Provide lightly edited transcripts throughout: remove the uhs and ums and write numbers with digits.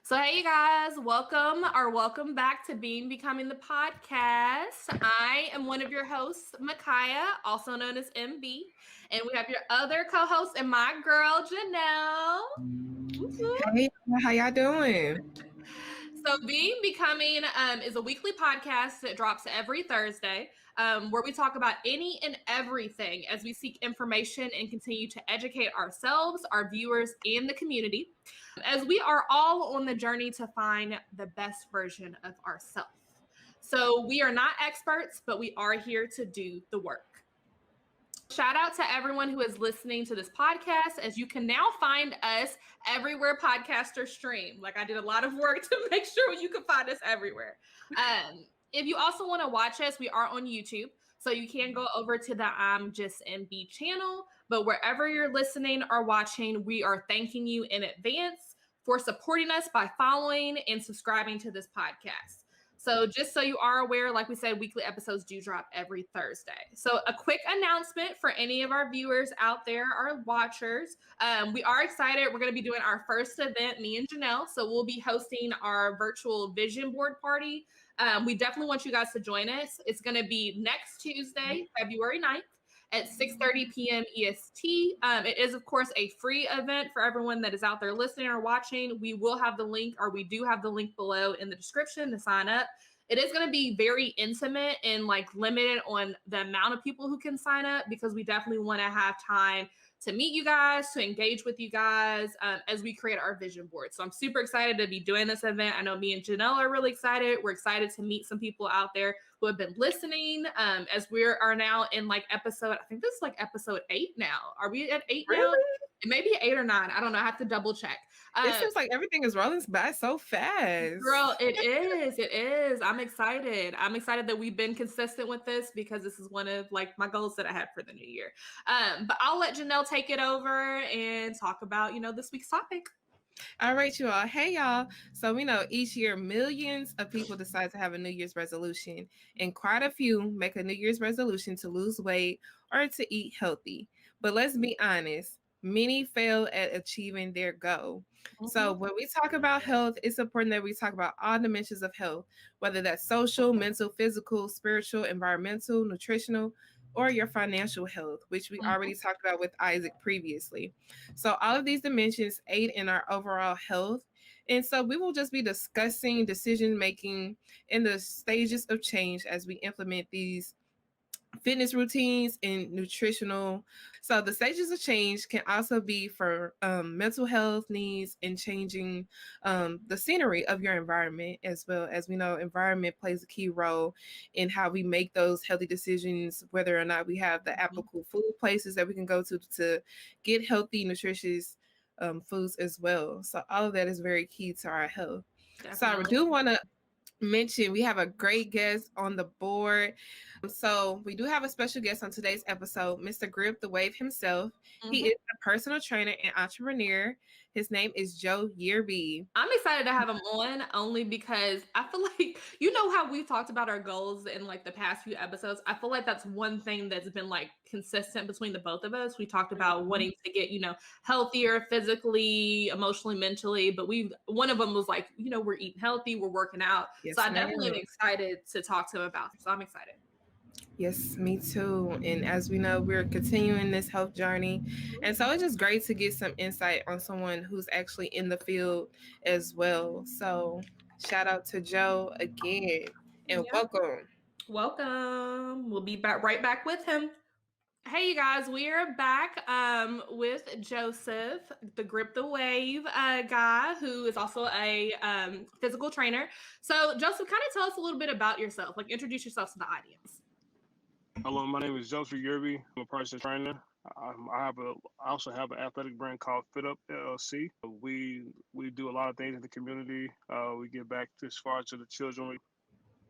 So, hey, you guys, welcome back to Being Becoming the Podcast. I am one of your hosts, Micaiah, also known as MB, and we have your other co-host and my girl, Janelle. Hey, how y'all doing? So, Being Becoming is a weekly podcast that drops every Thursday, where we talk about any and everything as we seek information and continue to educate ourselves, our viewers, and the community, as we are all on the journey to find the best version of ourselves. So, we are not experts, but we are here to do the work. Shout out to everyone who is listening to this podcast, as you can now find us everywhere podcasters stream. Like, I did a lot of work to make sure you can find us everywhere. If you also want to watch us, we are on YouTube. So you can go over to the I'm Just MB channel. But wherever you're listening or watching, we are thanking you in advance for supporting us by following and subscribing to this podcast. So just so you are aware, like we said, weekly episodes do drop every Thursday. So a quick announcement for any of our viewers out there, our watchers. We are excited. We're going to be doing our first event, me and Janelle. So we'll be hosting our virtual vision board party. We definitely want you guys to join us. It's going to be next Tuesday, February 9th. At 6:30 p.m. EST. It is, of course, a free event for everyone that is out there listening or watching. We will have the link, or we do have the link below in the description to sign up. It is going to be very intimate and like limited on the amount of people who can sign up, because we definitely want to have time to meet you guys, to engage with you guys as we create our vision board. So I'm super excited to be doing this event. I know me and Janelle are really excited. We're excited to meet some people out there who have been listening, as we are now in like episode, I think this is like episode 8 now. Are we at 8 now? It may be 8 or 9. I don't know. I have to double check. It seems like everything is rolling by so fast. Girl, it is. It is. I'm excited. I'm excited that we've been consistent with this, because this is one of like my goals that I had for the new year. But I'll let Janelle take it over and talk about, this week's topic. All right, you all. Hey, y'all. So we know each year millions of people decide to have a New Year's resolution, and quite a few make a New Year's resolution to lose weight or to eat healthy. But let's be honest, many fail at achieving their goal. Mm-hmm. So when we talk about health, it's important that we talk about all dimensions of health, whether that's social, mental, physical, spiritual, environmental, nutritional, or your financial health, which we already talked about with Isaac previously. So all of these dimensions aid in our overall health. And so we will just be discussing decision-making in the stages of change as we implement these fitness routines and nutritional. So the stages of change can also be for mental health needs and changing the scenery of your environment, as well. As we know, environment plays a key role in how we make those healthy decisions, whether or not we have the applicable food places that we can go to get healthy, nutritious foods as well. So all of that is very key to our health. Definitely. So I do want to mention we have a great guest on the board. So we do have a special guest on today's episode, Mr. Grip the Wave himself. He is a personal trainer and entrepreneur. His name is Joe Yearby. I'm excited to have him on, only because I feel like, how we've talked about our goals in like the past few episodes. I feel like that's one thing that's been like consistent between the both of us. We talked about wanting to get, healthier physically, emotionally, mentally, but one of them was like, we're eating healthy, we're working out. Yes, so I definitely am excited to talk to him about it. So I'm excited. Yes, me too. And as we know, we're continuing this health journey. And so it's just great to get some insight on someone who's actually in the field as well. So shout out to Joe again, and welcome. Welcome. We'll be right back with him. Hey, you guys, we are back with Joseph, the Grip the Wave guy, who is also a physical trainer. So, Joseph, kind of tell us a little bit about yourself. Like, introduce yourself to the audience. Hello, my name is Joseph Yearby. I'm a personal trainer. I also have an athletic brand called Fit Up LLC. We do a lot of things in the community. We give back as far to the children.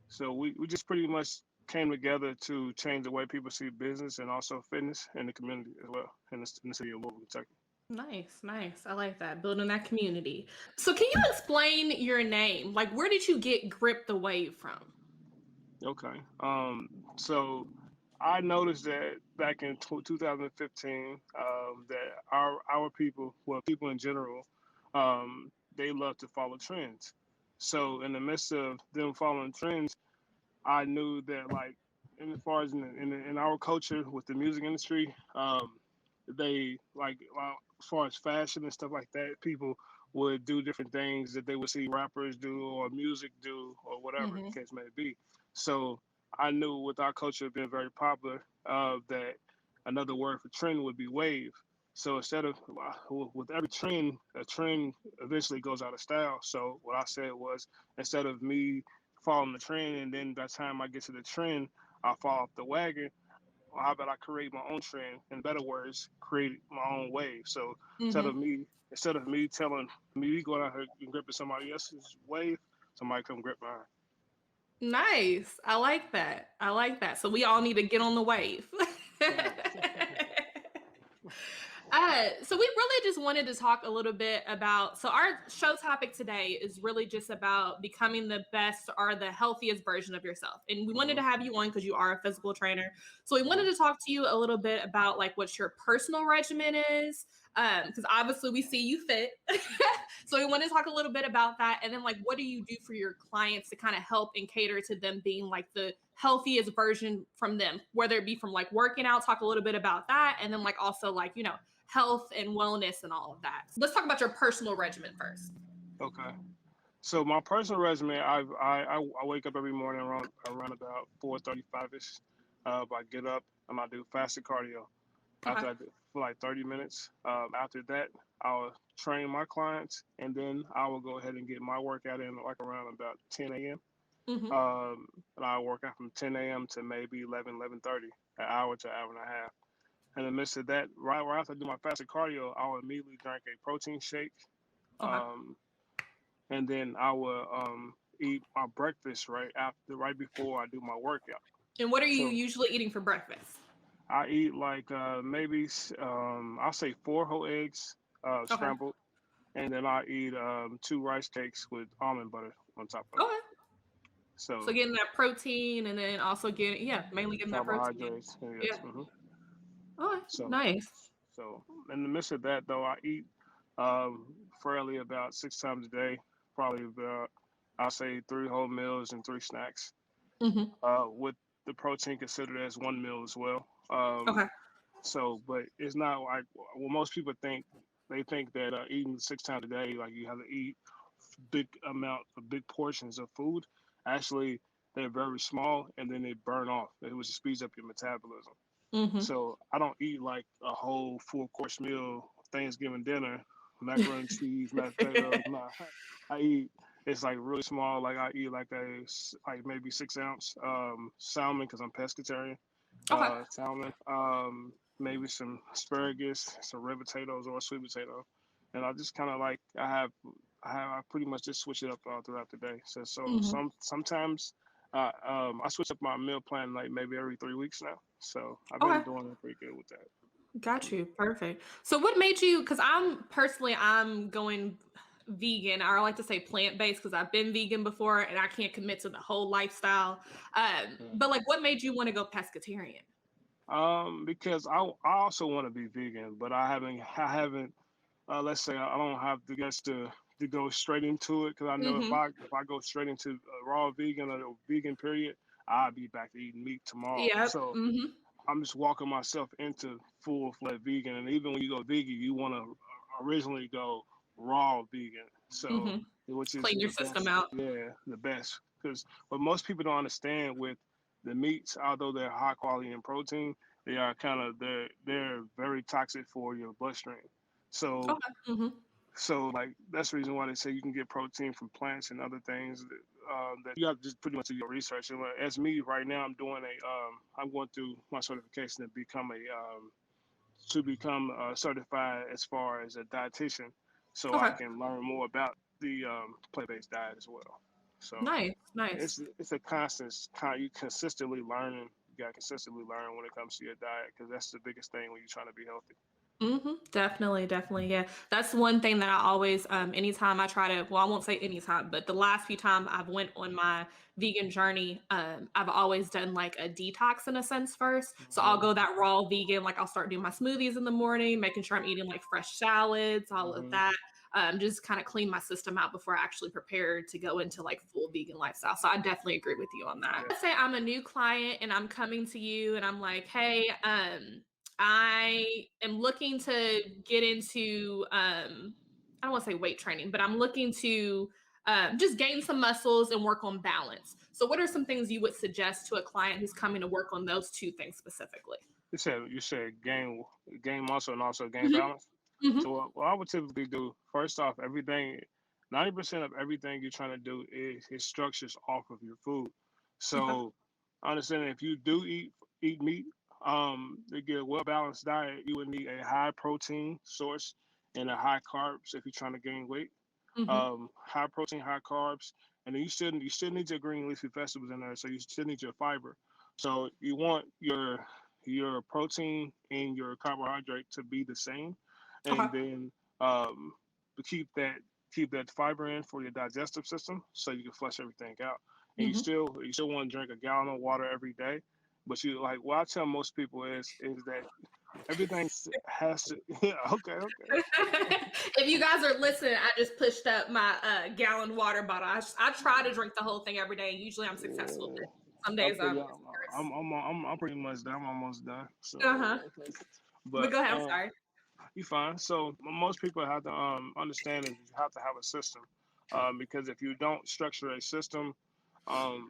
So we just pretty much came together to change the way people see business and also fitness in the community as well, in the city of Louisville, Kentucky. Nice. I like that, building that community. So can you explain your name? Like, where did you get Grip the Wave from? Okay. So I noticed that back in 2015, that our people, well, people in general, they love to follow trends. So in the midst of them following trends, I knew that like, in as far as in our culture with the music industry, they like as far as fashion and stuff like that, people would do different things that they would see rappers do or music do or whatever Mm-hmm. the case may be. So I knew with our culture being very popular, that another word for trend would be wave. So instead of with every trend, a trend eventually goes out of style. So what I said was, instead of me following the trend and then by the time I get to the trend, I fall off the wagon. Well, how about I create my own trend? In better words, create my own wave. So instead Mm-hmm. of me, instead of me telling me going out here and gripping somebody else's wave, somebody come grip mine. Nice. I like that. I like that. So we all need to get on the wave. So we really just wanted to talk a little bit about, so our show topic today is really just about becoming the best or the healthiest version of yourself. And we wanted Mm-hmm. to have you on because you are a physical trainer. So we wanted Mm-hmm. to talk to you a little bit about like what your personal regimen is. Because obviously we see you fit. So we want to talk a little bit about that. And then like, what do you do for your clients to kind of help and cater to them being like the healthiest version from them, whether it be from like working out, talk a little bit about that. And then like also like, health and wellness and all of that. So let's talk about your personal regimen first. Okay. So my personal regimen, I wake up every morning around about 4:35 ish. I get up and I do fasted cardio. Okay. After I do for like 30 minutes. After that, I'll train my clients, and then I will go ahead and get my workout in like around about 10 a.m. Mm-hmm. And I work out from 10 a.m. to maybe 11:30, an hour to an hour and a half. In the midst of that, right after I do my fasted cardio, I will immediately drink a protein shake, Okay. um, and then I will eat my breakfast right before I do my workout. And what are you So usually eating for breakfast? I eat like maybe I'll say 4 whole eggs, Okay. scrambled, and then I eat 2 rice cakes with almond butter on top of it. Okay. So So getting that protein and then also getting, yeah, mainly getting that protein. carbohydrates, Yeah. yes. Okay. So Nice. so in the midst of that though, I eat um, fairly about 6 times a day, probably about I'll say 3 whole meals and 3 snacks, Mm-hmm. with the protein considered as 1 meal as well. Okay. So, but it's not like well, most people think. They think that eating 6 times a day, like you have to eat big portions of food. Actually, they're very small, and then they burn off, which speeds up your metabolism. Mm-hmm. So I don't eat like a whole full course meal, Thanksgiving dinner, macaroni and cheese, mashed potatoes. Nah, I eat. It's like really small. Like I eat like maybe 6 ounce salmon because I'm pescatarian. Okay. Salmon, maybe some asparagus, some red potatoes or a sweet potato, and I just kind of like I pretty much just switch it up all throughout the day. So Mm-hmm. sometimes I switch up my meal plan like maybe every 3 weeks now. So I've Okay. been doing it pretty good with that. Got you. Perfect. So what made you, because I'm going vegan, or I like to say plant-based because I've been vegan before and I can't commit to the whole lifestyle. But like what made you want to go pescatarian? Because I also want to be vegan, but I haven't. Let's say I don't have the guts to go straight into it because I know Mm-hmm. if I go straight into raw vegan or vegan period, I'll be back to eating meat tomorrow. Yep. So Mm-hmm. I'm just walking myself into full fledged vegan. And even when you go vegan, you want to originally go raw vegan. So, Mm-hmm. which is Clean your the system best. out. Yeah, the best. Because what most people don't understand with the meats, although they're high quality in protein, they are they're very toxic for your bloodstream. So Okay. Mm-hmm. like that's the reason why they say you can get protein from plants and other things that you have to just pretty much do your research. And as me right now, I'm going through my certification to become certified as far as a dietitian, so I Okay. can learn more about the plant-based diet as well. So Nice. Nice. it's a you consistently learning. You got to consistently learn when it comes to your diet because that's the biggest thing when you're trying to be healthy. Mm-hmm. Definitely, definitely. Yeah. That's one thing that I always, anytime I try to, well, I won't say anytime, but the last few times I've went on my vegan journey, I've always done like a detox in a sense first. So I'll Hmm. go that raw vegan, like I'll start doing my smoothies in the morning, making sure I'm eating like fresh salads, all of Hmm. that. just kind of clean my system out before I actually prepare to go into like full vegan lifestyle. So I definitely agree with you on that. Yeah. Let's say I'm a new client and I'm coming to you and I'm like, hey, I am looking to get into, I don't want to say weight training, but I'm looking to just gain some muscles and work on balance. So what are some things you would suggest to a client who's coming to work on those two things specifically? You said gain muscle and also gain Mm-hmm. balance. Mm-hmm. So what I would typically do, first off, 90% of everything you're trying to do is structures off of your food. Okay. So understanding if you do eat meat, to get a well balanced diet, you would need a high protein source and a high carbs if you're trying to gain weight. Mm-hmm. High protein, high carbs, and then you still need your green leafy vegetables in there. So you still need your fiber. So you want your protein and your carbohydrate to be the same, Okay. and then um, to keep that fiber in for your digestive system, so you can flush everything out. And Mm-hmm. you still want to drink a gallon of water every day. But you like what I tell most people is that everything has to. Yeah, okay. If you guys are listening, I just pushed up my gallon water bottle. I try to drink the whole thing every day, and usually I'm successful. Yeah. But some I days feel I'm you. serious. I'm pretty much done. I'm almost done. So, Uh-huh. But but go ahead. I'm sorry. you fine. So most people have to understand is you have to have a system, because if you don't structure a system,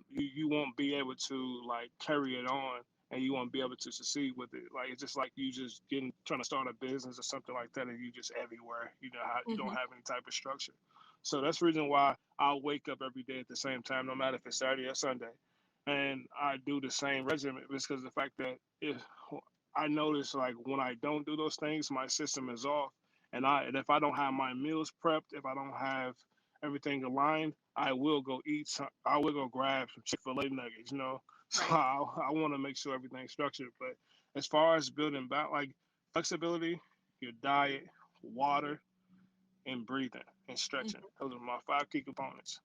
you won't be able to like carry it on, and you won't be able to succeed with it. Like it's just like you just getting trying to start a business or something like that, and you just everywhere. You know how you don't Mm-hmm. have any type of structure. So that's the reason why I'll wake up every day at the same time, no matter if it's Saturday or Sunday, and I do the same regimen. It's because the fact that if I notice like when I don't do those things, my system is off. And if I don't have my meals prepped, if I don't have everything aligned, I will go eat some. I will go grab some Chick-fil-A nuggets. So Right. I want to make sure everything's structured. But as far as building back, like flexibility, your diet, water, and breathing and stretching, those are my 5 key components.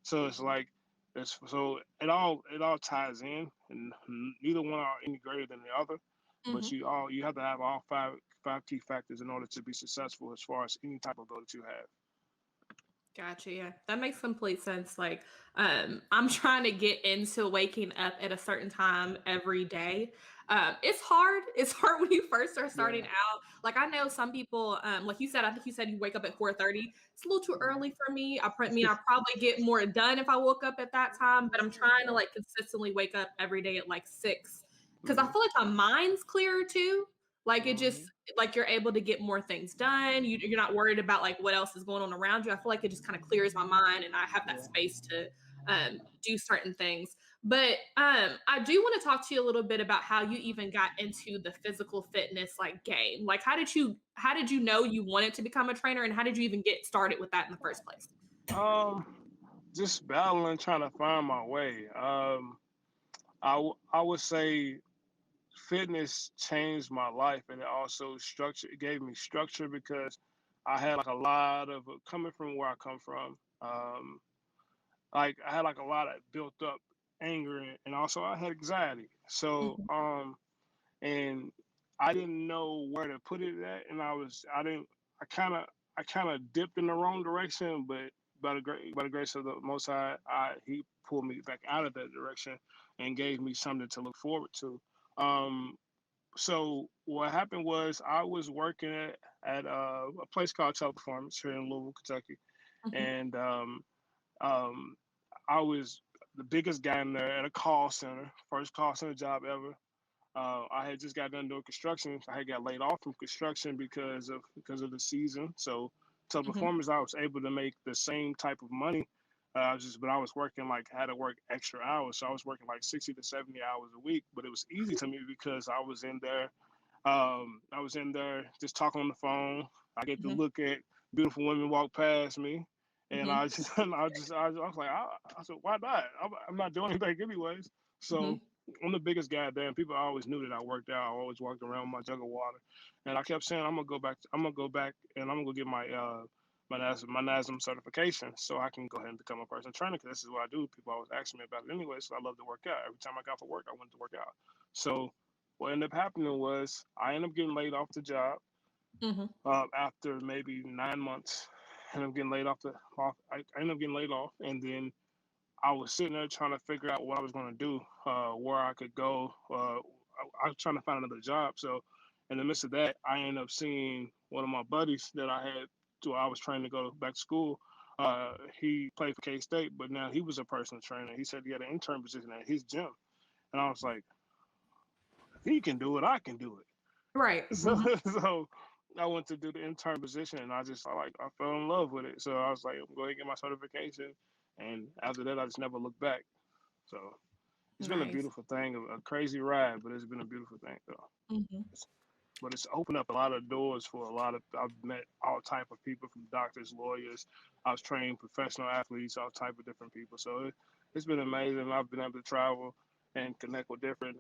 So it's like it all ties in, and neither one are any greater than the other. Mm-hmm. But you have to have all five key factors in order to be successful as far as any type of goal that you have. Gotcha. Yeah, that makes complete sense. Like, I'm trying to get into waking up at a certain time every day. It's hard. It's hard when you first start starting Yeah. out. Like, I know some people, like you said, I think you said you wake up at 4:30. It's a little too early for me. I probably get more done if I woke up at that time, but I'm trying to like consistently wake up every day at like 6 because I Mm-hmm. feel like my mind's clearer too. Like it just Mm-hmm. like you're able to get more things done. You're not worried about like what else is going on around you. I feel like it just kind of clears my mind and I have that Yeah. space to do certain things. But I do want to talk to you a little bit about how you even got into the physical fitness like game. Like how did you know you wanted to become a trainer and how did you even get started with that in the first place? Um, just battling, trying to find my way. I would say fitness changed my life, and it also structure. It gave me structure because I had like a lot of coming from where I come from. Like I had like a lot of built up anger, and also I had anxiety. So Mhm. and I didn't know where to put it at, and I didn't I kind of dipped in the wrong direction, but by the grace of the Most High, he pulled me back out of that direction and gave me something to look forward to. Um, so what happened was I was working at a place called Teleperformance here in Louisville, Kentucky, Mhm. and um, I was the biggest guy in there at a call center, first call center job ever. I had just got done doing construction. I had got laid off from construction because of the season. So Mhm. Teleperformance, I was able to make the same type of money. But I was working like I had to work extra hours, so I was working like 60 to 70 hours a week. But it was easy to me because I was in there. I was in there just talking on the phone. I get to Mhm. look at beautiful women walk past me, and Mhm. I was like, I said, why not? I'm not doing anything anyways. So Mhm. I'm the biggest guy there, and people always knew that I worked out. I always walked around with my jug of water, and I kept saying I'm gonna go back. I'm gonna go back, and I'm gonna go get my NASM certification so I can go ahead and become a personal trainer because this is what I do. People always ask me about it anyway, so I love to work out. Every time I got for work, I wanted to work out. So what ended up happening was I ended up getting laid off the job Mhm. after maybe 9 months, ended up getting laid off. I ended up getting laid off, and then I was sitting there trying to figure out what I was going to do, where I could go. I was trying to find another job. So, in the midst of that, I ended up seeing one of my buddies that I had. I was trying to go back to school. He played for K State, but now he was a personal trainer. He said he had an intern position at his gym, and I was like, if he can do it, I can do it. Right. So, so I went to do the intern position, and I fell in love with it. So I was like, I'm going to get my certification, and after that, I just never looked back. So it's been a Nice. beautiful thing, a crazy ride, but it's been a beautiful thing though. Mhm. But it's opened up a lot of doors for a lot of. I've met all type of people, from doctors, lawyers. I was trained professional athletes, all type of different people. So it's been amazing. I've been able to travel and connect with different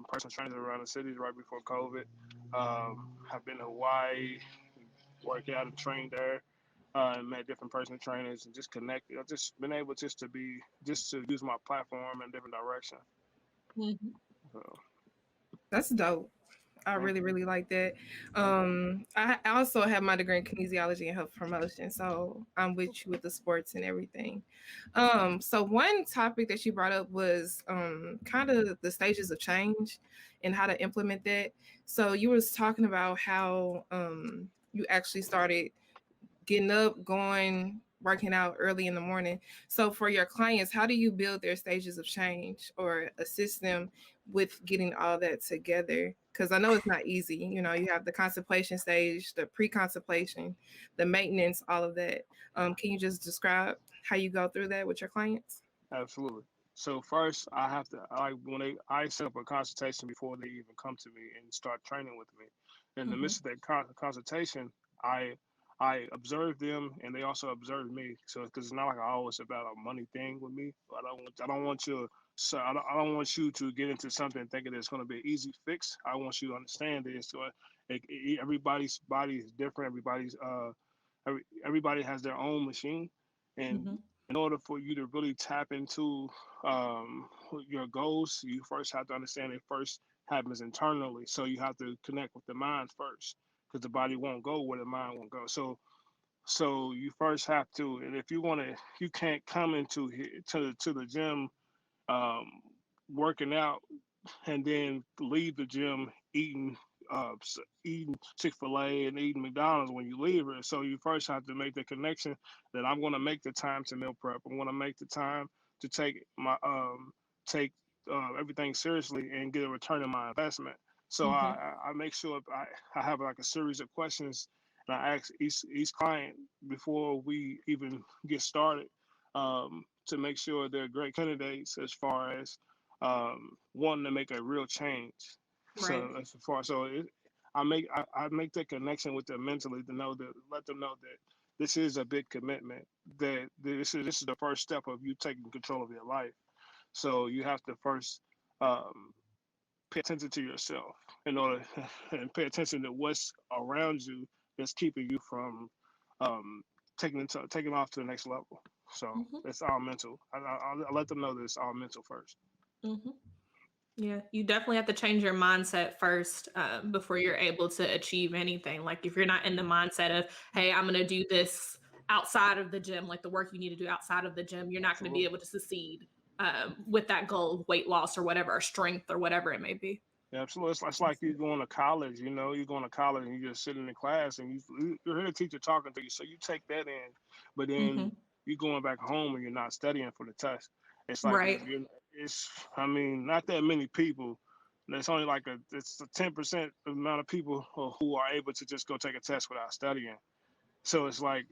personal trainers around the cities right before COVID. I've been to Hawaii, worked out and trained there. And met different personal trainers and just connected. I've just been able just to use my platform in a different direction. Mhm. So, That's dope. I thank really, you. really like that. Thank you. I also have my degree in kinesiology and health promotion, so I'm with you with the sports and everything. So one topic that you brought up was kind of the stages of change and how to implement that. So you was talking about how you actually started getting up, going, working out early in the morning. So for your clients, how do you build their stages of change or assist them with getting all that together? Because I know it's not easy. You know, you have the contemplation stage, the pre-contemplation, the maintenance, all of that. Can you just describe how you go through that with your clients? Absolutely. So first, I have to I set up a consultation before they even come to me and start training with me. In the Mhm. midst of that consultation, I I observe them and they also observe me. So because it's not like I always about a money thing with me. I don't want you I don't want you to get into something thinking it's going to be an easy fix. I want you to understand that everybody's body is different. Everybody has their own machine, and Mhm. in order for you to really tap into um, your goals, you first have to understand it first happens internally. So you have to connect with the mind first, because the body won't go where the mind won't go. So you first have to, and if you want to, you can't come to the gym um, working out and then leave the gym uh, eating Chick-fil-A and eating McDonald's when you leave it. So you first have to make the connection that I'm going to make the time to meal prep. I'm going to make the time to take everything seriously and get a return on my investment. So Mhm. I make sure I have like a series of questions, and I ask each client before we even get started, to make sure they're great candidates as far as wanting to make a real change. Right. So as far I make that connection with them mentally to know that let them know that this is a big commitment. That this is the first step of you taking control of your life. So you have to first um, pay attention to yourself in order and pay attention to what's around you that's keeping you from um, taking off to the next level. So Mhm. it's all mental. I let them know that it's all mental first. Mhm. Yeah, you definitely have to change your mindset first before you're able to achieve anything. Like if you're not in the mindset of, hey, I'm going to do this outside of the gym, like the work you need to do outside of the gym, you're not going to be Absolutely. able to succeed with that goal of weight loss or whatever, or strength or whatever it may be. Yeah, absolutely. It's like you going to college. You know, you're going to college and you just sitting in class and you hear the teacher talking to you, so you take that in. But then Hmm. you going back home and you're not studying for the test. It's like Right. it's I mean not that many people. There's only like it's a 10% amount of people who are able to just go take a test without studying. So it's like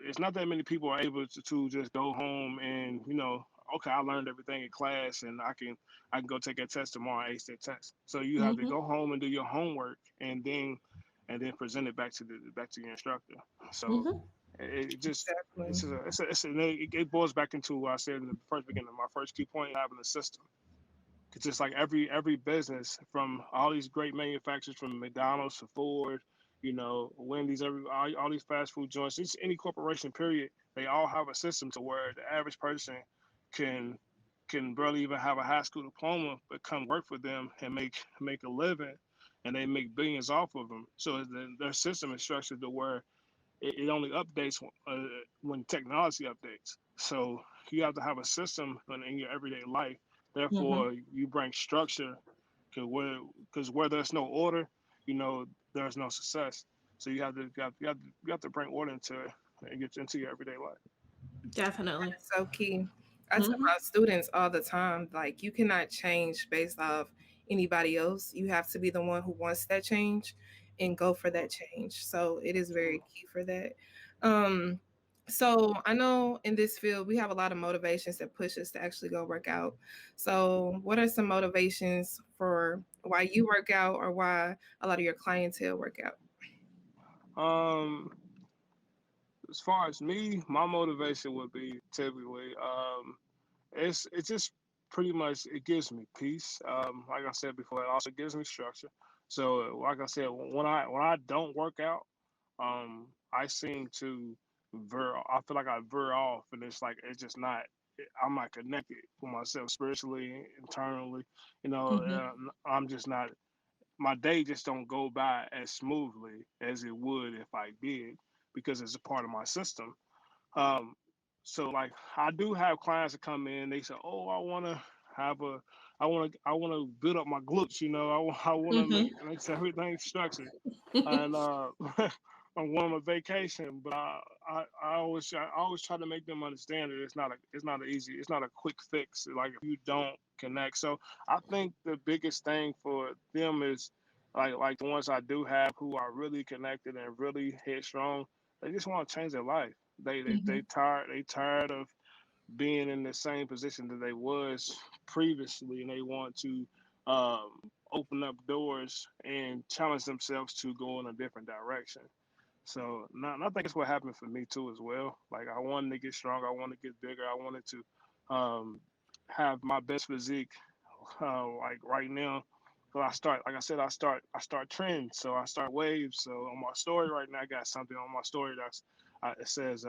it's not that many people are able to just go home and okay, I learned everything in class and I can go take a test tomorrow and ace that test. So you have to Hmm. go home and do your homework and then present it back to your instructor. So Hmm. it just Exactly. it boils back into what I said in the first beginning. My first key point, having a system. It's just like every business, from all these great manufacturers, from McDonald's to Ford, Wendy's, all these fast food joints, any corporation period, they all have a system to where the average person can can barely even have a high school diploma, but come work for them and make a living, and they make billions off of them. So their system is structured to where it only updates when technology updates. So you have to have a system in your everyday life. Mm-hmm. Therefore, you bring structure because where there's no order, you know, there's no success. So you have to bring order into it and get into your everyday life. Definitely. So key. I tell Mm-hmm. my students all the time, like you cannot change based off anybody else. You have to be the one who wants that change and go for that change. So it is very key for that. Um, so I know in this field we have a lot of motivations that push us to actually go work out. So what are some motivations for why you work out or why a lot of your clientele work out? Um, as far as me, my motivation would be typically it's just pretty much it gives me peace. Like I said before, it also gives me structure. So like I said, when I don't work out, I seem to veer. I feel like I veer off, and it's like it's just not. I'm not connected with myself spiritually, internally. You know, Mm-hmm. I'm just not. My day just don't go by as smoothly as it would if I did, because it's a part of my system. Um, so like I do have clients that come in. They say, "Oh, have a, I want to build up my glutes. You know, I want to Mm-hmm. make sure everything's structured." And I'm going on a vacation, but I always try to make them understand that it's not an easy, it's not a quick fix. Like if you don't connect, so I think the biggest thing for them is like the ones I do have who are really connected and really headstrong. They just want to change their life. Mm-hmm. They tired of being in the same position that they was previously, and they want to open up doors and challenge themselves to go in a different direction. So, I think it's what happened for me too as well. Like I wanted to get stronger, I wanted to get bigger, I wanted to have my best physique. Like right now, so like I said, I start trends, so I start waves. So on my story right now, I got something on my story that's it says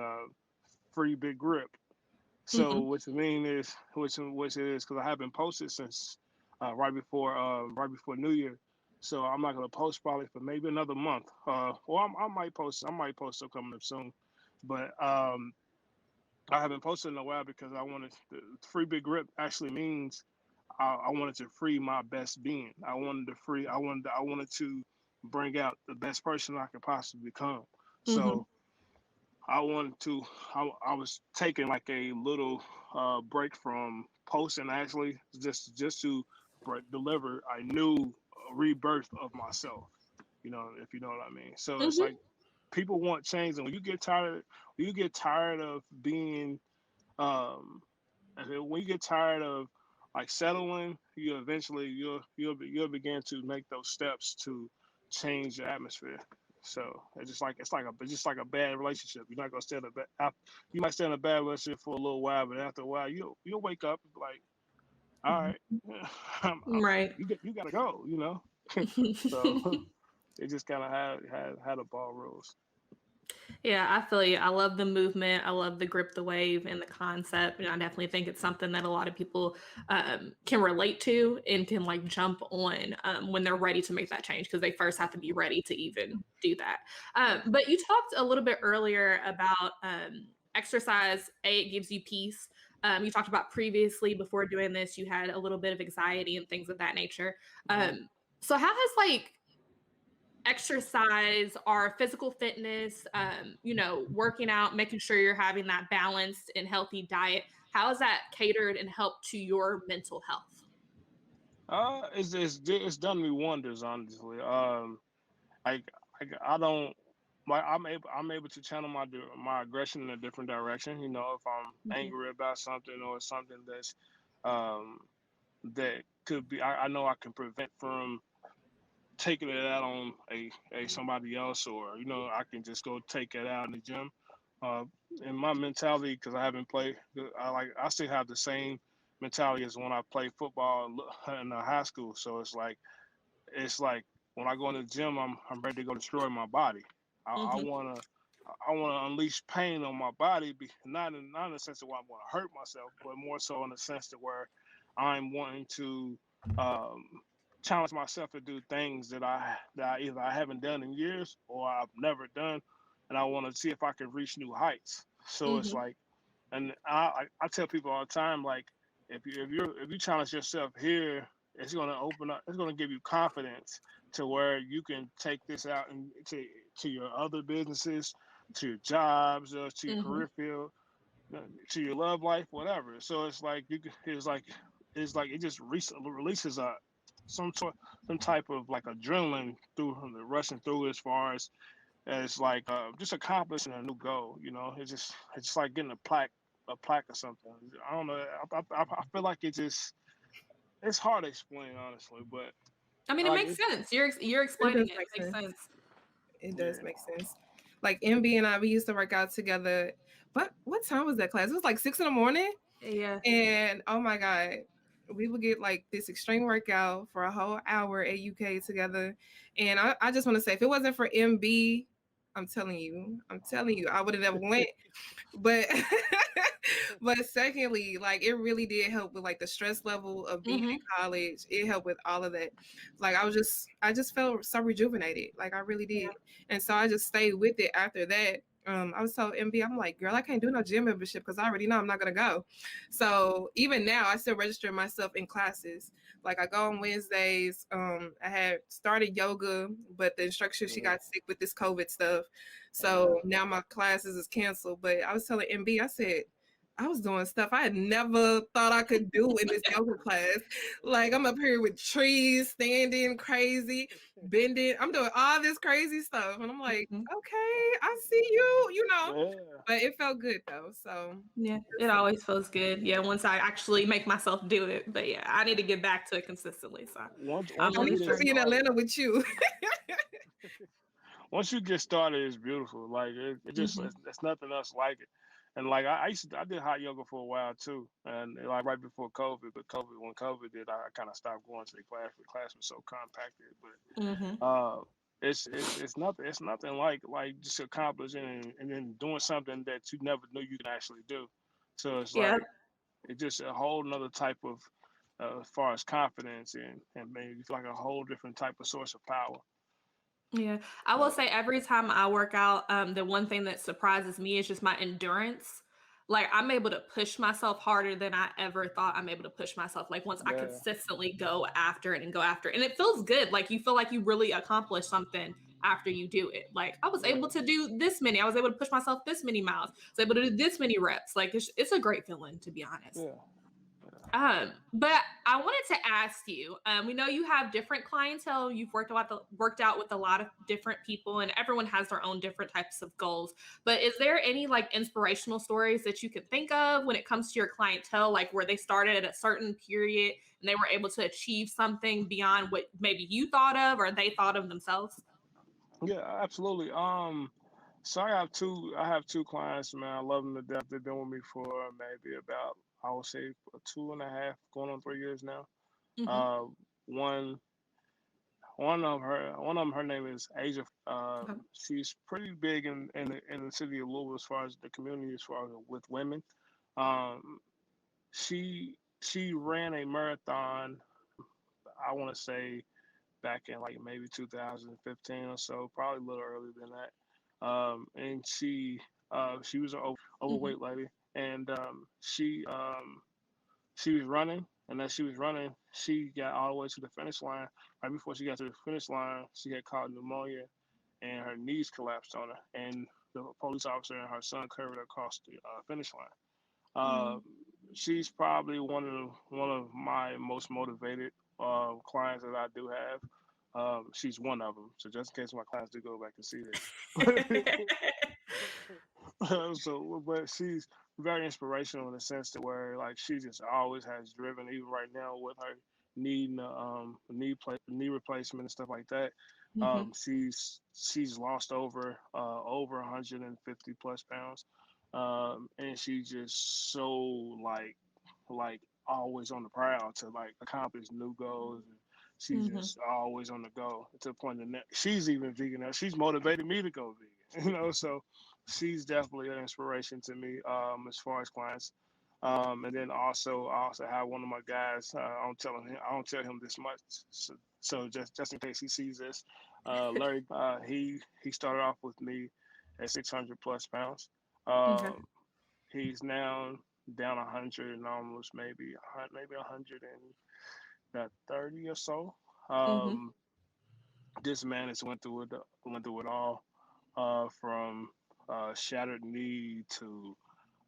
free big grip. So Mm-hmm. which it is because I haven't posted since right before New Year. So I'm not gonna post probably for maybe another month. Or I might post some coming up soon, but I haven't posted in a while because I wanted the free big grip actually means I wanted to free my best being. I wanted to bring out the best person I could possibly become. Mm-hmm. So I wanted to. I was taking like a little break from posting actually, just to deliver a new rebirth of myself. You know, if you know what I mean. So it's like Mm-hmm. people want change, and when you get tired of being, um, when you get tired of like settling, you eventually you'll begin to make those steps to change your atmosphere. So it's just like a bad relationship. You're not gonna stay in a bad. You might stay in a bad relationship for a little while, but after a while, you'll wake up and be like, all right, Right. you gotta go. You know. So it just kind of had the ball rolls. Yeah, I feel you. I love the movement. I love the grip the wave and the concept. And I definitely think it's something that a lot of people can relate to and can like jump on when they're ready to make that change because they first have to be ready to even do that. But you talked a little bit earlier about exercise. It gives you peace. You talked about previously before doing this, you had a little bit of anxiety and things of that nature. Mhm. So, how has like exercise, our physical fitness, working out, making sure you're having that balanced and healthy diet. How is that catered and helped to your mental health? It's done me wonders, honestly. Like I don't like I'm able to channel my aggression in a different direction. You know, if I'm Mhm. angry about something or something um that could be, I know I can prevent from taking it out on a somebody else, or you know I can just go take it out in the gym. Uh, in my mentality, because I haven't played, I still have the same mentality as when I played football in high school. So it's like when I go in the gym, I'm ready to go destroy my body. I Mhm. wanna I wanna unleash pain on my body, not in the sense of where I'm gonna hurt myself, but more so in the sense that where I'm wanting to um, challenge myself to do things that I either I haven't done in years or I've never done, and I want to see if I can reach new heights. So it's Mm-hmm. like, and I tell people all the time, like, if you challenge yourself here, it's gonna open up. It's gonna give you confidence to where you can take this out and to your other businesses, to your jobs, to your Mm-hmm. career field, to your love life, whatever. So it's like it's like it just releases some type of like adrenaline through the rushing through as far as like just accomplishing a new goal. It's just like getting a plaque or something. I don't know. I feel like it's hard to explain honestly, but I mean, it like makes sense. You're It explaining does it. make It makes sense. sense. It yeah. does make sense. Like MB and I, we used to work out together. But what time was that class? It was like 6 in the morning. Yeah. And oh my God, we would get like this extreme workout for a whole hour at UK together. And I just want to say, if it wasn't for MB, I'm telling you, I would have never went. But but secondly, like it really did help with like the stress level of being Mm-hmm. in college. It helped with all of that. Like I just felt so rejuvenated. Like I really Yeah. did. And so I just stayed with it after that. I was telling MB, I'm like, girl, I can't do no gym membership because I already know I'm not gonna go. So even now I still register myself in classes. Like I go on Wednesdays. I had started yoga, but the instructor, she Yeah. got sick with this COVID stuff. Yeah. So now my classes is canceled. But I was telling MB, I said, I was doing stuff I had never thought I could do in this yoga class. Like I'm up here with trees, standing crazy, bending. I'm doing all this crazy stuff. And I'm like, Mm-hmm. okay, I see you. Yeah. But it felt good though. So Yeah, it always feels good. Yeah, once I actually make myself do it. But yeah, I need to get back to it consistently. So I'm Once I you on the need to get journey. be in started, Atlanta with you. once you get started, it's beautiful. Like it just Mm-hmm. it's nothing else like it. And like I did hot yoga for a while too, and like right before COVID. But when COVID did, I kind of stopped going to the class. The class was so compacted. Mm-hmm. But it's nothing like just accomplishing and then doing something that you never knew you could actually do. So it's Yeah. like it's just a whole nother type of as far as confidence and maybe it's like a whole different type of source of power. Yeah, I will But say every time I work out, the one thing that surprises me is just my endurance. Like I'm able to push myself harder than I ever thought I'm able to push myself. Like once I yeah, consistently go after it and go after it, and it feels good. Like you feel like you really accomplished something after you do it. Like I was able yeah, to do this many. I was able to push myself this many miles. I was able to do this many reps. Like it's a great feeling to be honest. yeah, yeah, But I wanted to ask you, we know you have different clientele. You've worked out with a lot of different people, and everyone has their own different types of goals. But is there any like inspirational stories that you could think of when it comes to your clientele, like where they started at a certain period and they were able to achieve something beyond what maybe you thought of or they thought of themselves? yeah, absolutely. So I have two clients, man. I love them to death. They've been with me for maybe about I would say 2.5, going on 3 years now. Mm-hmm. Uh, one one of them, her name is Asia. Okay. She's pretty big in the city of Louisville as far as the community, as far as with women. Um, she ran a marathon. I want to say back in like maybe 2015 or so, probably a little earlier than that. And she was an Mm-hmm. overweight lady, and she was running, and as she was running, she got all the way to the finish line. Right before she got to the finish line, she had caught pneumonia, and her knees collapsed on her, and the police officer and her son carried her across the finish line. Uh, Mm. she's probably one of my most motivated clients that I do have. She's one of them. So just in case my clients do go back and see this, but she's very inspirational in the sense that where like she just always has driven, even right now with her needing knee replacement and stuff like that. Mm-hmm. She's lost over 150 plus pounds, and she's just so like always on the prowl to like accomplish new goals. And she's Mm-hmm. just always on the go to the point that she's even vegan now. She's motivated me to go vegan, So she's definitely an inspiration to me as far as clients. And then I also have one of my guys. I don't tell him this much. So just in case he sees this, Larry. He started off with me at 600 plus pounds. Okay. He's now down 100 and almost maybe 130 or so. Mm-hmm. Um, this man has went through it all, from shattered knee to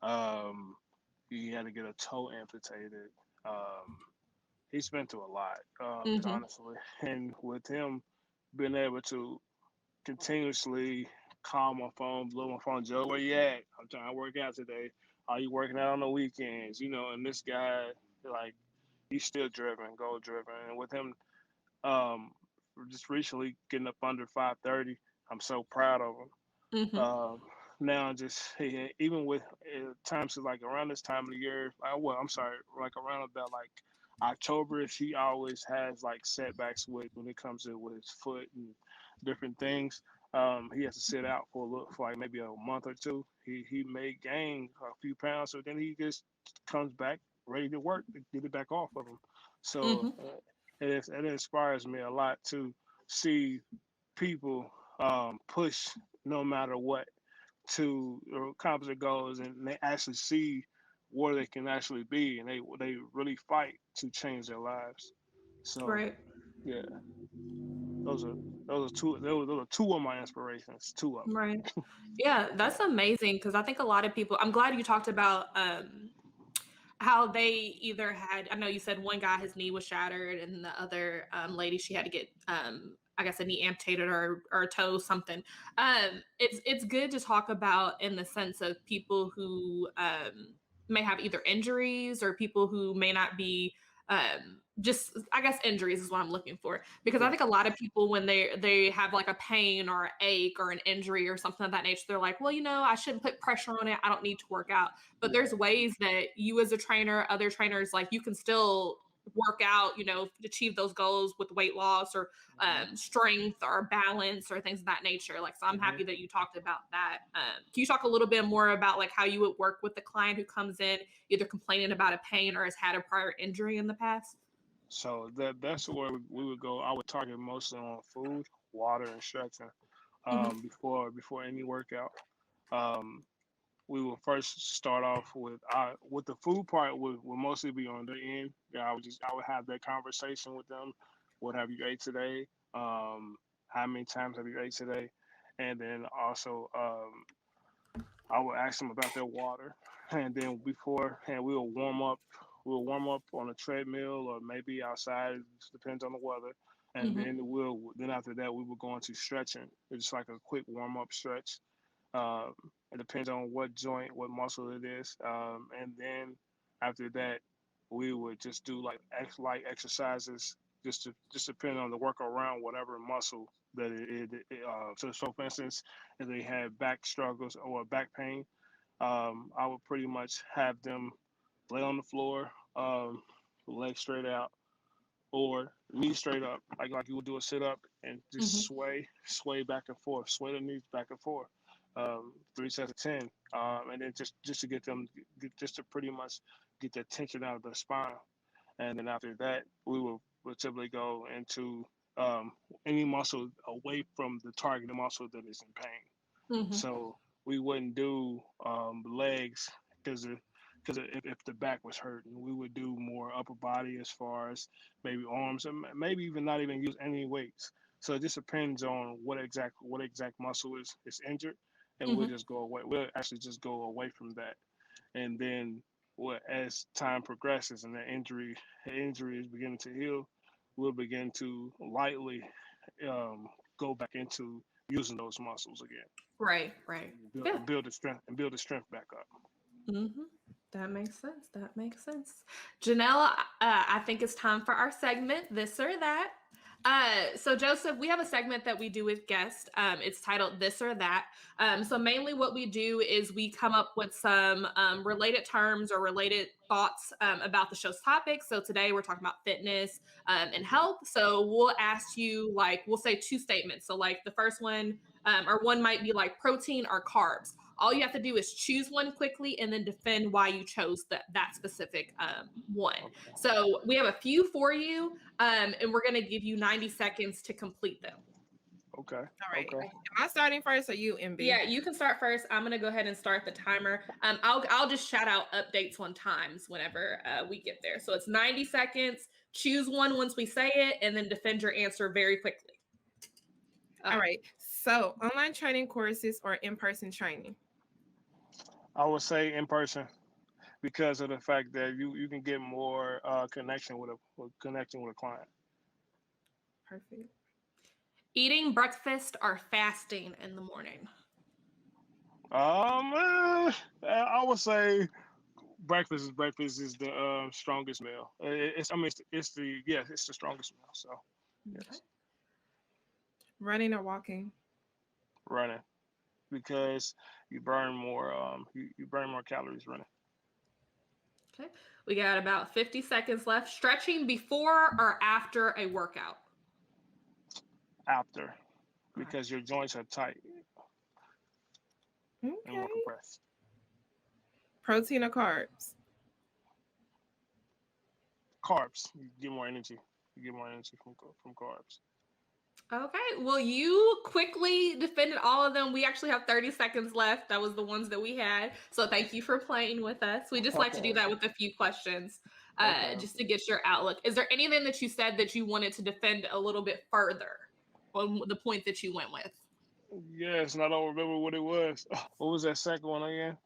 um, he had to get a toe amputated. Um, he's been through a lot, Mm-hmm. honestly, and with him being able to continuously call my phone, blow my phone, Joe, where you at? I'm trying to work out today. Are you working out on the weekends? You know, and this guy, like, he's still driven, goal driven. And with him, um, just recently getting up under 530, I'm so proud of him. Mm-hmm. Um, now, just even with times like around this time of the year, well, I'm sorry, like around about like October, he always has like setbacks with when it comes to with his foot and different things. He has to sit out for a little, for like maybe a month or two. He may gain a few pounds, so then he just comes back ready to work to get it back off of him. So Mm-hmm. it inspires me a lot to see people push no matter what to accomplish their goals, and they actually see where they can actually be, and they really fight to change their lives. So Right. yeah, those are those are two of my inspirations. Two of Right. Yeah, them. that's amazing because I think a lot of people, I'm glad you talked about how they either had, I know you said one guy, his knee was shattered, and the other lady, she had to get, I guess, a knee amputated or a toe, something. It's good to talk about in the sense of people who may have either injuries or people who may not be just, I guess, injuries is what I'm looking for, because I Right. think a lot of people, when they have like a pain or an ache or an injury or something of that nature, they're like, well, I shouldn't put pressure on it, I don't need to work out. But Right. there's ways that you as a trainer, other trainers, like, you can still work out, achieve those goals with weight loss or Hmm. strength or balance or things of that nature. Like, so I'm Hmm. happy that you talked about that. Can you talk a little bit more about like how you would work with the client who comes in either complaining about a pain or has had a prior injury in the past? So that's where we would go. I would target mostly on food, water, and stretching. Mm-hmm. Before any workout. Um, we will first start off with the food part would mostly be on the end. Yeah, I would have that conversation with them. What have you ate today? How many times have you ate today? And then also I will ask them about their water. And then beforehand we will warm up. We'll warm up on a treadmill or maybe outside. It just depends on the weather. And Mm-hmm. then after that we will go into stretching. It's just like a quick warm up stretch. Um, it depends on what joint, what muscle it is, and then after that, we would just do like light exercises, just depend on the work around whatever muscle that so for instance, if they have back struggles or back pain, I would pretty much have them lay on the floor, legs straight out, or knees straight up, like you would do a sit up, and Mm-hmm. just sway back and forth, sway the knees back and forth, 3 sets of 10, and then just to get them, just to pretty much get the tension out of the spine, and then after that, we will typically go into any muscle away from the targeted muscle that is in pain. Mm-hmm. So we wouldn't do legs because if the back was hurting, we would do more upper body as far as maybe arms and maybe even not even use any weights. So it just depends on what exact muscle is injured, and we'll Mm-hmm. just go away. We'll actually just go away from that, and then as time progresses and the injury is beginning to heal, we'll begin to lightly um, go back into using those muscles again, Right, right. build, Yeah. and build the strength and build the strength back up. Mm-hmm. That makes sense. That makes sense. Janelle, I think it's time for our segment, This or That. So Joseph, we have a segment that we do with guests. It's titled This or That. So mainly what we do is we come up with some related terms or related thoughts about the show's topic. So today we're talking about fitness and health. So we'll ask you, like, we'll say two statements. So like the first one, or one might be like protein or carbs. All you have to do is choose one quickly and then defend why you chose that specific one. Okay. So we have a few for you, and we're going to give you 90 seconds to complete them. Okay. All right. Okay. Am I starting first or you, MB? Yeah, you can start first. I'm gonna go ahead and start the timer. I'll just shout out updates on times whenever we get there. So it's 90 seconds. Choose one once we say it, and then defend your answer very quickly. All right. So online training courses or in-person training? I would say in person because of the fact that you can get more connection with connecting with a client. Perfect. Eating breakfast or fasting in the morning? I would say breakfast is the strongest meal. It's the strongest meal. So Okay. yes, Running or walking? running because you burn more calories running. Okay. We got about 50 seconds left. Stretching before or after a workout? After All right. because your joints are tight and more Okay. compressed. Protein or carbs? Carbs, you get more energy. You get more energy from carbs. Okay. Well, you quickly defended all of them. We actually have 30 seconds left. That was the ones that we had. So thank you for playing with us. We just like to do Okay. that with a few questions Okay. just to get your outlook. Is there anything that you said that you wanted to defend a little bit further on the point that you went with? Yes, and I don't remember what it was. What was that second one again?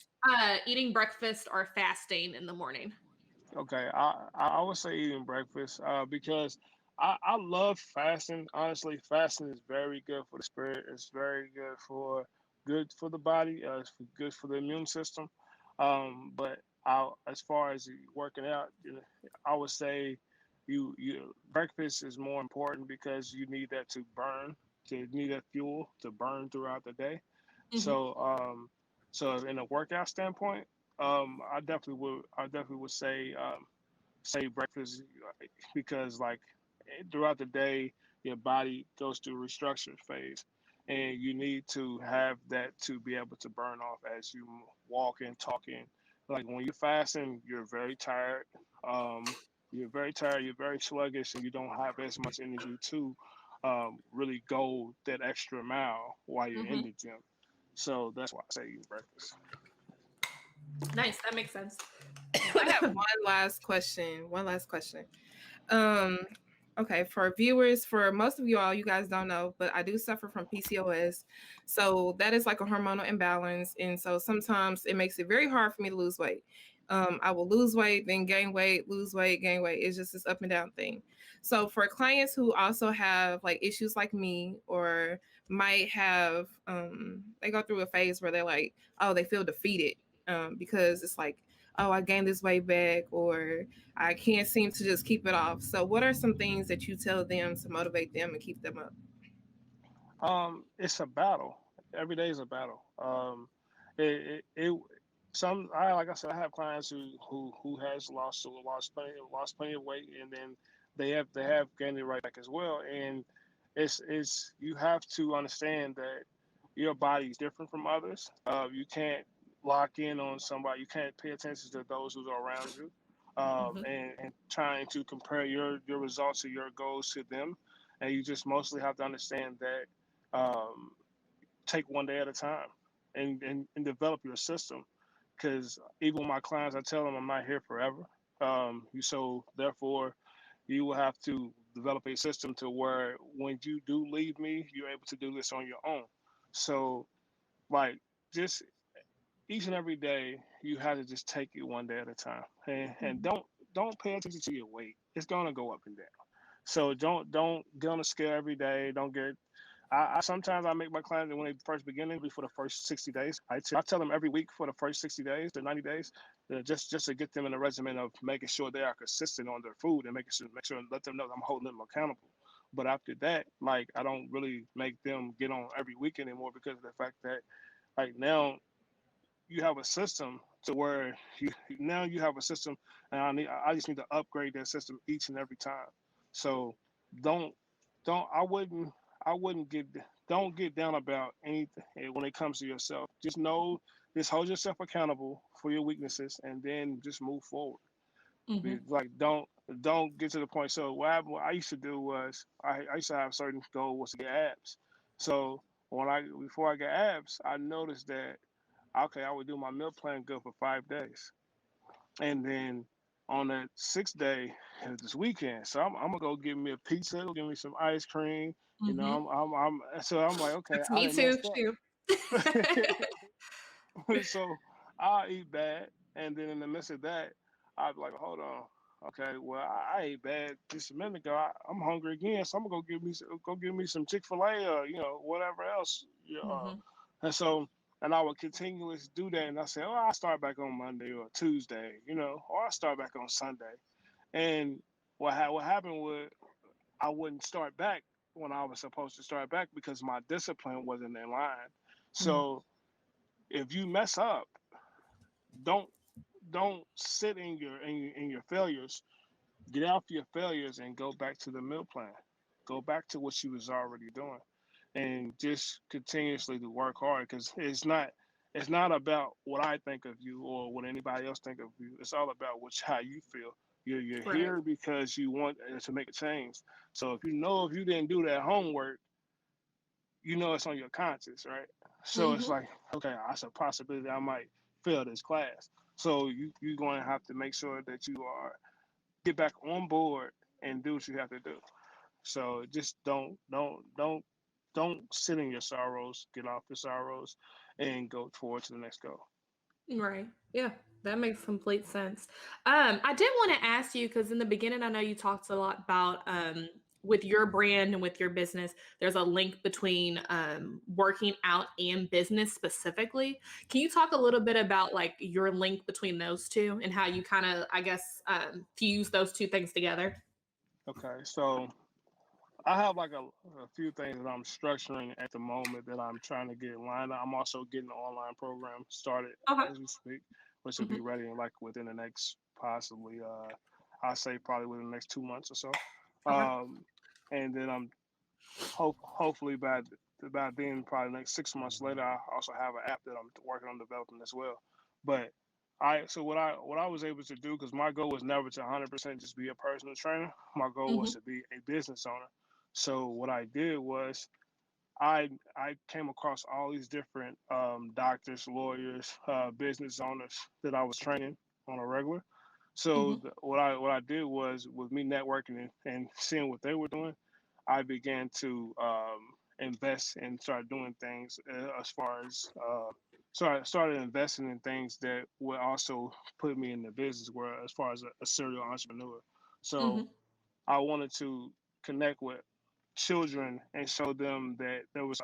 Eating breakfast or fasting in the morning? Okay, I would say eating breakfast because I love fasting. Honestly, fasting is very good for the spirit. It's very good for the body. Good for the immune system. But as far as working out, I would say you breakfast is more important because you need that to burn, to need that fuel to burn throughout the day. Mm-hmm. So so in a workout standpoint. I definitely would say breakfast because like throughout the day your body goes through a restructure phase, and you need to have that to be able to burn off as you walk and talking. Like when you're fasting, you're very tired. You're very tired. You're very sluggish, and you don't have as much energy to really go that extra mile while you're in Mm-hmm. the gym. So that's why I say eat breakfast. Nice. That makes sense. I have one last question. One last question. Um, okay, for viewers, for most of you all, you guys don't know, but I do suffer from PCOS. So that is like a hormonal imbalance. And so sometimes it makes it very hard for me to lose weight. I will lose weight, then gain weight, lose weight, gain weight. It's just this up and down thing. So for clients who also have like issues like me or might have they go through a phase where they're like, oh, they feel defeated because it's like, oh, I gained this weight back, or I can't seem to just keep it off. So, what are some things that you tell them to motivate them and keep them up? It's a battle. Every day is a battle. It some I like I said, I have clients who has lost plenty of weight, and then they have gained it right back as well. And it's you have to understand that your body is different from others. You can't lock in on somebody. You can't pay attention to those who are around you, Mm-hmm. and trying to compare your results or your goals to them. And you just mostly have to understand that take one day at a time and develop your system. Because even with my clients, I tell them I'm not here forever. So therefore, you will have to develop a system to where when you do leave me, you're able to do this on your own. So like just each and every day, you have to just take it one day at a time, and don't pay attention to your weight. It's gonna go up and down. So don't get on the scale every day. Don't get I sometimes I make my clients when they first beginning for the first 60 days. I tell them every week for the first 60 days to 90 days, just to get them in a regimen of making sure they are consistent on their food and make sure and let them know that I'm holding them accountable. But after that, like I don't really make them get on every week anymore because of the fact that like now you have a system to where you have a system, and I just need to upgrade that system each and every time. So don't don't I wouldn't get don't get down about anything when it comes to yourself. Just hold yourself accountable for your weaknesses, and then just move forward. Mm-hmm. Like don't get to the point. So what I used to do was I used to have certain goal was to get abs. So before I got abs, I noticed that okay, I would do my meal plan good for 5 days, and then on that sixth day, it was this weekend. So I'm gonna go get me a pizza, go get me some ice cream. You know, Mm-hmm. so I'm like, okay, That's I me done too. messed up. Shoot. So I'll eat bad, and then in the midst of that, I'll be like, hold on, okay, well I ate bad just a minute ago. I'm hungry again, so I'm gonna go get me some Chick-fil-A or whatever else. Mm-hmm. And so and I would continuously do that, and I say, oh, I'll start back on Monday or Tuesday, or I'll start back on Sunday. And what happened was I wouldn't start back when I was supposed to start back because my discipline wasn't in line. So if you mess up, don't don't sit in your failures. Get off your failures and go back to the meal plan. Go back to what you was already doing, and just continuously to work hard because it's not about what I think of you or what anybody else think of you. It's all about how you feel. You're Right. here because you want to make a change. So if you didn't do that homework, it's on your conscience, right? So it's Mm-hmm. like, okay, that's a possibility I might fail this class. So you're going to have to make sure that you are get back on board and do what you have to do. So just don't sit in your sorrows. Get off your sorrows, and go forward to the next goal. Right. Yeah, that makes complete sense. I did want to ask you because in the beginning, I know you talked a lot about with your brand and with your business, there's a link between working out and business specifically. Can you talk a little bit about like your link between those two and how you kind of, I guess, fuse those two things together? Okay, so I have like a few things that I'm structuring at the moment that I'm trying to get lined up. I'm also getting an online program started Okay. as we speak, which will be Hmm. ready in like within the next possibly I say probably within the next 2 months or so. Okay. Um, and then I'm hopefully by then probably next 6 months later I also have an app that I'm working on developing as well. But what I was able to do because my goal was never to 100% just be a personal trainer. My goal was Hmm. to be a business owner. So what I did was I came across all these different doctors, lawyers, business owners that I was training on a regular. So Hmm. what I did was with me networking and seeing what they were doing, I began to invest and start doing things as far as so I started investing in things that would also put me in the business where as far as a serial entrepreneur. So Hmm. I wanted to connect with children and show them that there was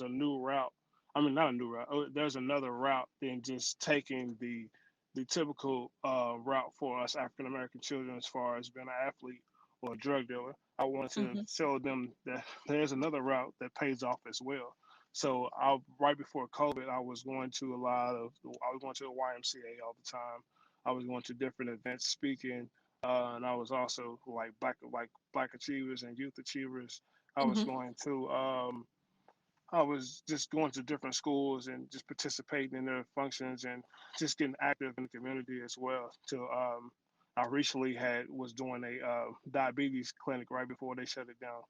a new route. I mean, not a new route. There's another route than just taking the typical route for us African American children as far as being an athlete or a drug dealer. I wanted to Hmm. show them that there's another route that pays off as well. So right before COVID, I was going to the YMCA all the time. I was going to different events speaking, and I was also like Black Achievers and Youth Achievers. I was Hmm. going to I was just going to different schools and just participating in their functions and just getting active in the community as well. I recently was doing a diabetes clinic right before they shut it down.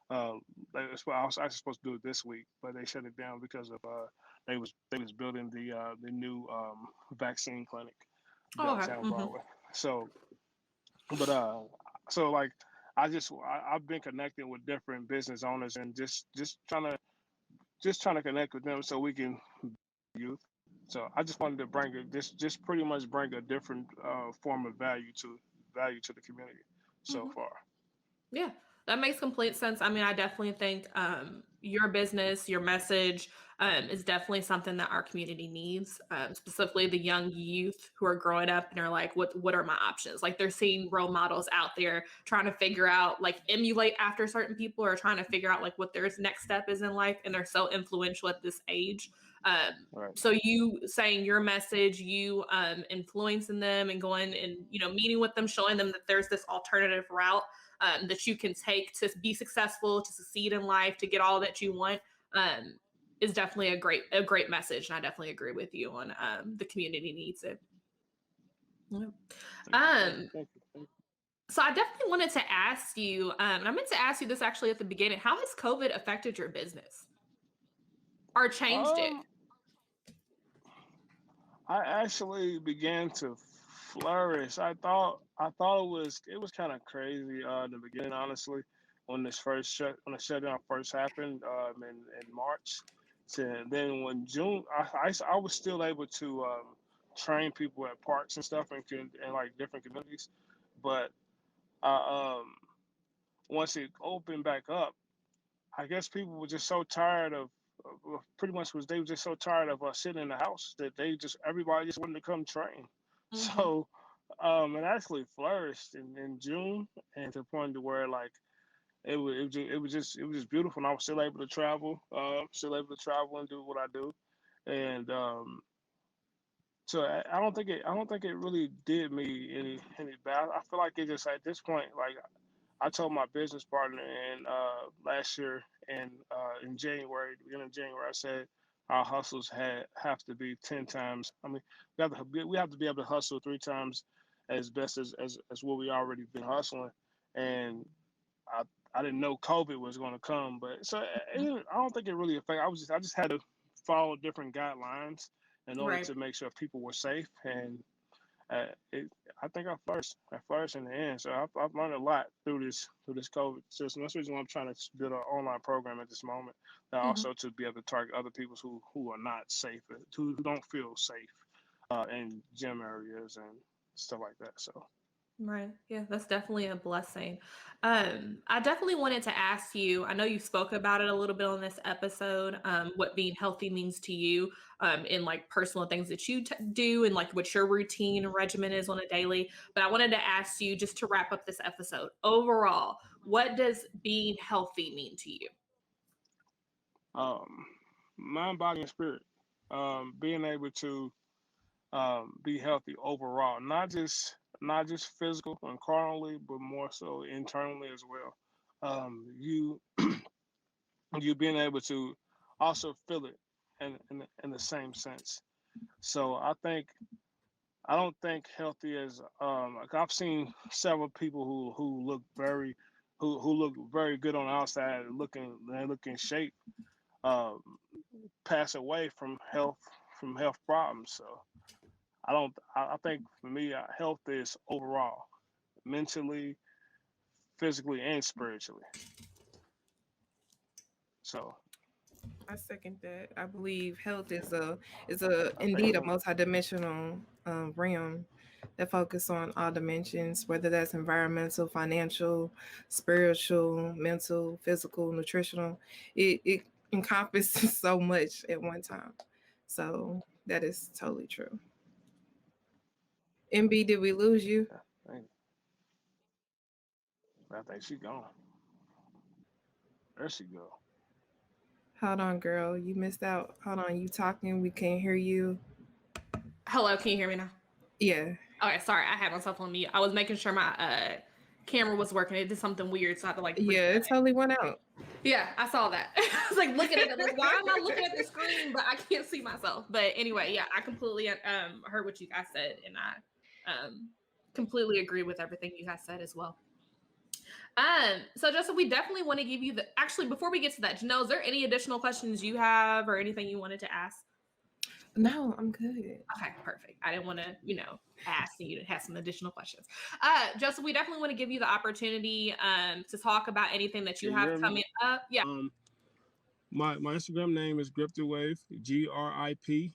I was actually supposed to do it this week, but they shut it down because of they was building the new vaccine clinic Oh, okay. downtown Hmm. Broadway. So but so like I've been connecting with different business owners and just trying to connect with them so we can youth. So I just wanted to bring it just pretty much bring a different form of value to the community so Hmm. far. Yeah, that makes complete sense. I mean, I definitely think your business, your message is definitely something that our community needs, specifically the young youth who are growing up and are like, what are my options? Like they're seeing role models out there trying to figure out, like emulate after certain people or trying to figure out like what their next step is in life. And they're so influential at this age. Right. So you saying your message, you influencing them and going and, meeting with them, showing them that there's this alternative route that you can take to be successful, to succeed in life, to get all that you want, um, is definitely a great message. And I definitely agree with you on the community needs it. Yeah. Thank you. Um, Thank you. So I definitely wanted to ask you, and I meant to ask you this actually at the beginning. How has COVID affected your business or changed it? Um, I actually began to flourish. I thought it was kind of crazy in the beginning, honestly, when when the shutdown first happened in March. To then when June, I was still able to train people at parks and stuff and like different communities, but um, once it opened back up, I guess people were just so tired pretty much was they were just so tired of sitting in the house that everybody just wanted to come train. Mm-hmm. So it actually flourished in June and to the point to where like it was just beautiful. And I was still able to travel, and do what I do, and so I don't think it really did me any bad. I feel like it just at this point like I told my business partner in last year in January, the beginning of January, I said our hustles have to be 10 times. I mean, we have to be able to hustle 3 times as best as what we already been hustling, and I I didn't know COVID was going to come, but I don't think it really affected. I just had to follow different guidelines in order Right. to make sure people were safe and it, I think I flourished in the end. So I've learned a lot through this COVID system. That's the reason why I'm trying to build an online program at this moment. And Mm-hmm. also to be able to target other people who are not safe, who don't feel safe in gym areas and stuff like that. So Right. Yeah, that's definitely a blessing. I definitely wanted to ask you, I know you spoke about it a little bit on this episode, what being healthy means to you, in like personal things that you do and like what your routine and regimen is on a daily. But I wanted to ask you just to wrap up this episode. Overall, what does being healthy mean to you? um, mind, body, and spirit, being able to be healthy overall, not just physical and carnally, but more so internally as well. You being able to also feel it in the same sense. So I don't think healthy is like I've seen several people who look very good on the outside, they look in shape, um, pass away from health problems. So I don't. I think for me, health is overall, mentally, physically, and spiritually. So I second that. I believe health is a I think indeed a multidimensional realm that focus on all dimensions, whether that's environmental, financial, spiritual, mental, physical, nutritional. It encompasses so much at one time. So that is totally true. MB, did we lose you? I think she's gone. There she go. Hold on, girl. You missed out. Hold on. You talking? We can't hear you. Hello, can you hear me now? Yeah. Okay, sorry, I had myself on mute. I was making sure my camera was working. It did something weird, so I had to like Yeah, reset it totally went out. Yeah, I saw that. I was like looking at it, like, why am I looking at the screen, but I can't see myself? But anyway, yeah, I completely heard what you guys said, and I completely agree with everything you guys said as well. So Justin, we definitely want to give you the actually before we get to that, Janelle, is there any additional questions you have or anything you wanted to ask? No, I'm good. Okay, perfect. I didn't want to, ask you to have some additional questions. Justin, we definitely want to give you the opportunity to talk about anything that Can you you have hear me? coming up. Yeah. My Instagram name is GripTheWave, GripTheWave.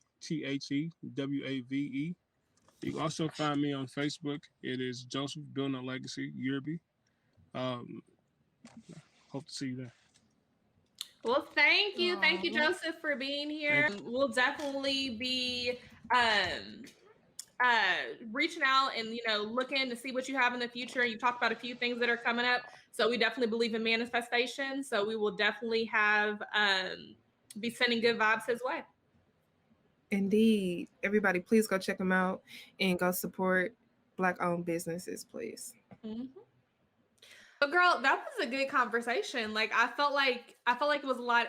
You can also find me on Facebook. It is Joseph Building a Legacy Yerby. Um, Hope to see you there. Well, thank you. Thank you, Aw. Joseph, for being Thank here. We'll definitely be um reaching out and looking to see what you have in the future. You talked about a few things that are coming up. So we definitely believe in manifestation. So we will definitely have be sending good vibes his way. Indeed. Everybody, please go check them out and go support Black owned businesses, please. Mhm. But girl, that was a good conversation. Like I felt like it was a lot.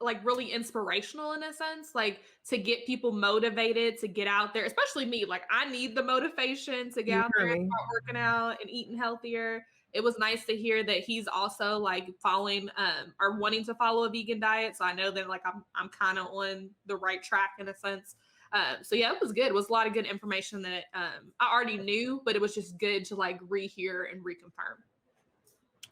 like really inspirational in a sense, like to get people motivated to get out there, especially me. Like I need the motivation to get out there and Really. start working out and eating healthier. It was nice to hear that he's also like following or wanting to follow a vegan diet. So I know that like I'm kind of on the right track in a sense. So yeah, it was good. It was a lot of good information that I already knew, but it was just good to like rehear and reconfirm.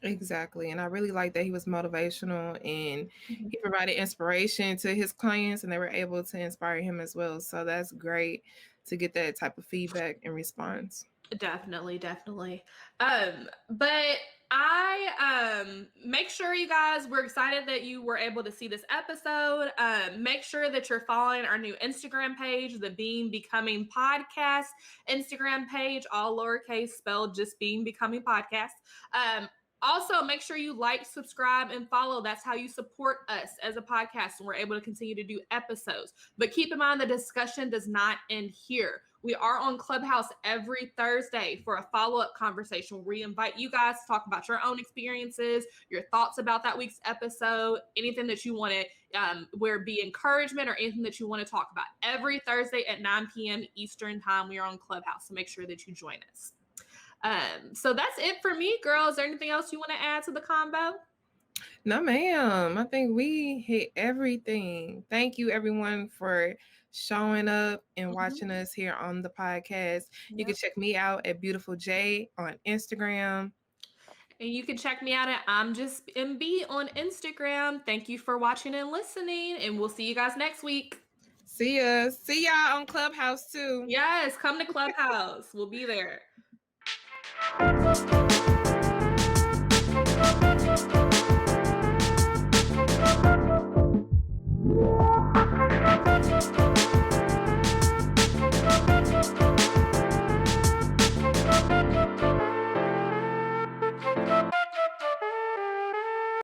Exactly. And I really like that he was motivational and Mhm. he provided inspiration to his clients and they were able to inspire him as well. So that's great to get that type of feedback and response. Definitely, definitely. But I make sure you guys, we're excited that you were able to see this episode. Make sure that you're following our new Instagram page, the Being Becoming Podcast Instagram page, all lowercase, spelled just Being Becoming Podcast. Also, make sure you like, subscribe, and follow. That's how you support us as a podcast, and we're able to continue to do episodes. But keep in mind, the discussion does not end here. We are on Clubhouse every Thursday for a follow-up conversation where we invite you guys to talk about your own experiences, your thoughts about that week's episode, anything that you want to, where it be encouragement or anything that you want to talk about. Every Thursday at 9 p.m. Eastern time, we are on Clubhouse, so make sure that you join us. So that's it for me, girl. Is there anything else you want to add to the combo? No, ma'am. I think we hit everything. Thank you, everyone, for showing up and watching us here on the podcast. You can check me out at Beautiful J on Instagram. And you can check me out at I'm Just MB on Instagram. Thank you for watching and listening, and we'll see you guys next week. See ya. See y'all on Clubhouse too. Yes, come to Clubhouse. We'll be there.